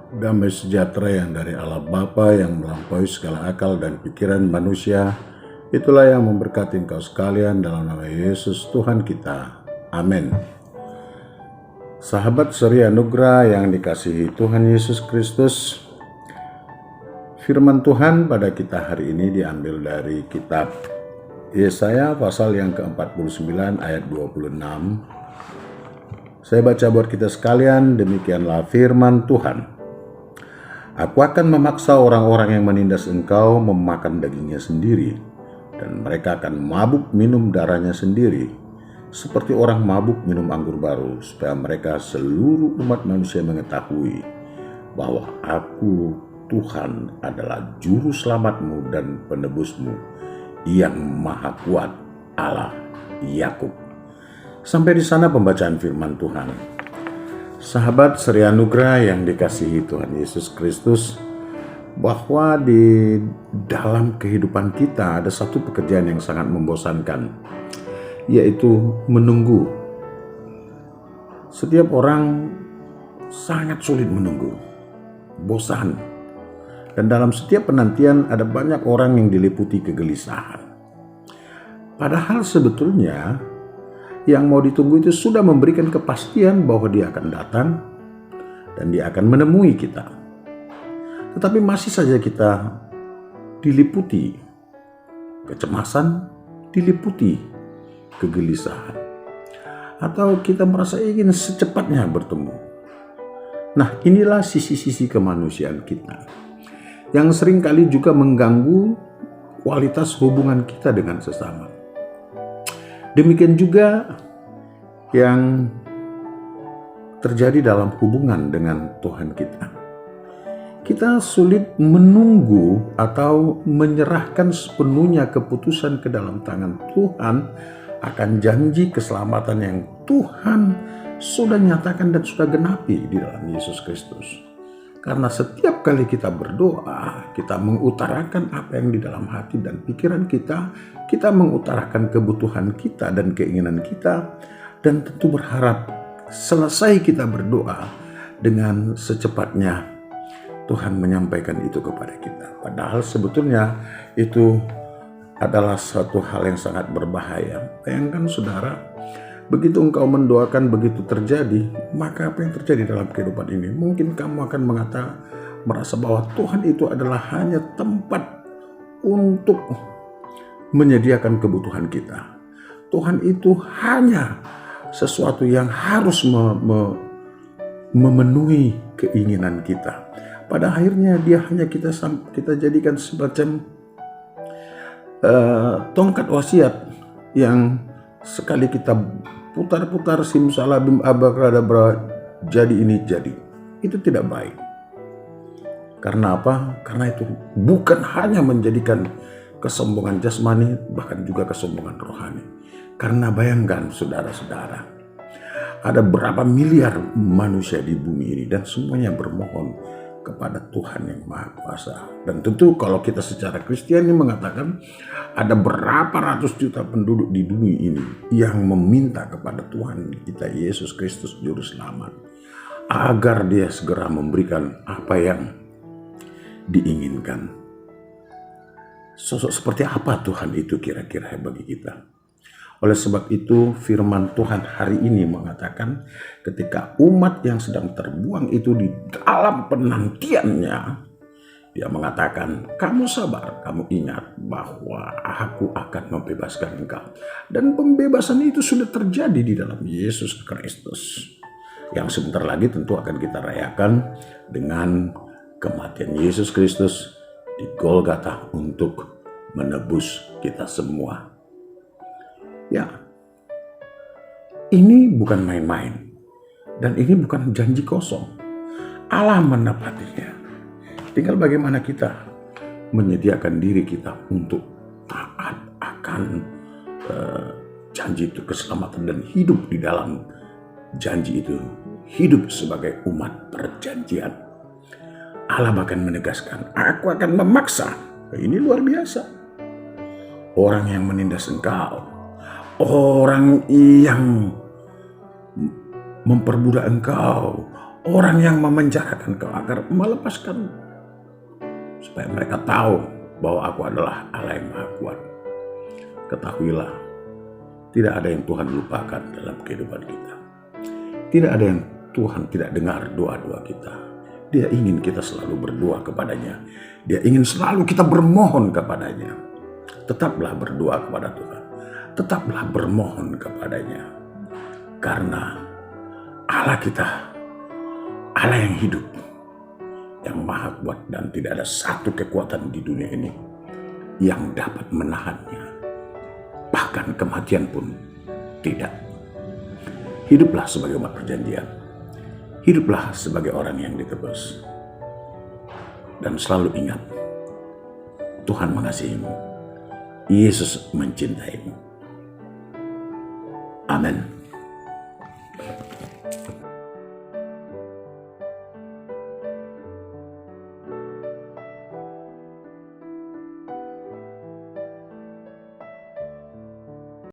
Damai sejahtera yang dari Allah Bapa yang melampaui segala akal dan pikiran manusia, itulah yang memberkati engkau sekalian dalam nama Yesus Tuhan kita. Amin. Sahabat seri anugerah yang dikasihi Tuhan Yesus Kristus, firman Tuhan pada kita hari ini diambil dari kitab Yesaya pasal yang ke-49 ayat 26. Saya baca buat kita sekalian, demikianlah firman Tuhan. Aku akan memaksa orang-orang yang menindas engkau memakan dagingnya sendiri, dan mereka akan mabuk minum darahnya sendiri, seperti orang mabuk minum anggur baru, supaya mereka seluruh umat manusia mengetahui bahwa aku Tuhan adalah juru selamatmu dan penebusmu, yang maha kuat, Allah Yakub. Sampai di sana pembacaan firman Tuhan. Sahabat seri anugerah yang dikasihi Tuhan Yesus Kristus, bahwa di dalam kehidupan kita ada satu pekerjaan yang sangat membosankan, yaitu menunggu. Setiap orang sangat sulit menunggu, bosan. Dan dalam setiap penantian ada banyak orang yang diliputi kegelisahan. Padahal sebetulnya yang mau ditunggu itu sudah memberikan kepastian bahwa dia akan datang dan dia akan menemui kita. Tetapi masih saja kita diliputi kecemasan, diliputi kegelisahan, atau kita merasa ingin secepatnya bertemu. Nah, inilah sisi-sisi kemanusiaan kita yang seringkali juga mengganggu kualitas hubungan kita dengan sesama. Demikian juga yang terjadi dalam hubungan dengan Tuhan kita. Kita sulit menunggu atau menyerahkan sepenuhnya keputusan ke dalam tangan Tuhan akan janji keselamatan yang Tuhan sudah nyatakan dan sudah genapi di dalam Yesus Kristus. Karena setiap kali kita berdoa, kita mengutarakan apa yang di dalam hati dan pikiran kita mengutarakan kebutuhan kita dan keinginan kita, dan tentu berharap selesai kita berdoa dengan secepatnya Tuhan menyampaikan itu kepada kita. Padahal sebetulnya itu adalah suatu hal yang sangat berbahaya. Bayangkan saudara, begitu engkau mendoakan begitu terjadi, maka apa yang terjadi dalam kehidupan ini? Mungkin kamu akan merasa bahwa Tuhan itu adalah hanya tempat untuk menyediakan kebutuhan kita. Tuhan itu hanya sesuatu yang harus memenuhi keinginan kita. Pada akhirnya dia hanya kita jadikan semacam tongkat wasiat yang sekali kita putar-putar simsalabim abrakadabra, jadi ini jadi. Itu tidak baik. Karena apa? Karena itu bukan hanya menjadikan kesombongan jasmani, bahkan juga kesombongan rohani. Karena bayangkan saudara-saudara, ada berapa miliar manusia di bumi ini dan semuanya bermohon kepada Tuhan yang Maha Kuasa. Dan tentu kalau kita secara Kristiani mengatakan ada berapa ratus juta penduduk di bumi ini yang meminta kepada Tuhan kita Yesus Kristus Juru Selamat agar dia segera memberikan apa yang diinginkan. Sosok seperti apa Tuhan itu kira-kira bagi kita? Oleh sebab itu firman Tuhan hari ini mengatakan ketika umat yang sedang terbuang itu di dalam penantiannya, dia mengatakan, kamu sabar, kamu ingat bahwa aku akan membebaskan engkau. Dan pembebasan itu sudah terjadi di dalam Yesus Kristus, yang sebentar lagi tentu akan kita rayakan dengan kematian Yesus Kristus di Golgota untuk menebus kita semua. Ya, ini bukan main-main, dan ini bukan janji kosong. Allah menepatinya. Tinggal bagaimana kita menyediakan diri kita untuk taat akan janji itu, keselamatan, dan hidup di dalam janji itu, hidup sebagai umat perjanjian. Allah bahkan menegaskan, aku akan memaksa. Ini luar biasa. Orang yang menindas engkau, orang yang memperbudak engkau, orang yang memenjarakan kau agar melepaskan, supaya mereka tahu bahwa aku adalah Allah yang Maha Kuat. Ketahuilah, tidak ada yang Tuhan lupakan dalam kehidupan kita. Tidak ada yang Tuhan tidak dengar doa-doa kita. Dia ingin kita selalu berdoa kepadanya. Dia ingin selalu kita bermohon kepadanya. Tetaplah berdoa kepada Tuhan. Tetaplah bermohon kepadanya. Karena Allah kita, Allah yang hidup, yang Maha Kuat, dan tidak ada satu kekuatan di dunia ini yang dapat menahannya. Bahkan kematian pun tidak. Hiduplah sebagai umat perjanjian. Hiduplah sebagai orang yang ditebus. Dan selalu ingat, Tuhan mengasihimu. Yesus mencintaimu. Amin.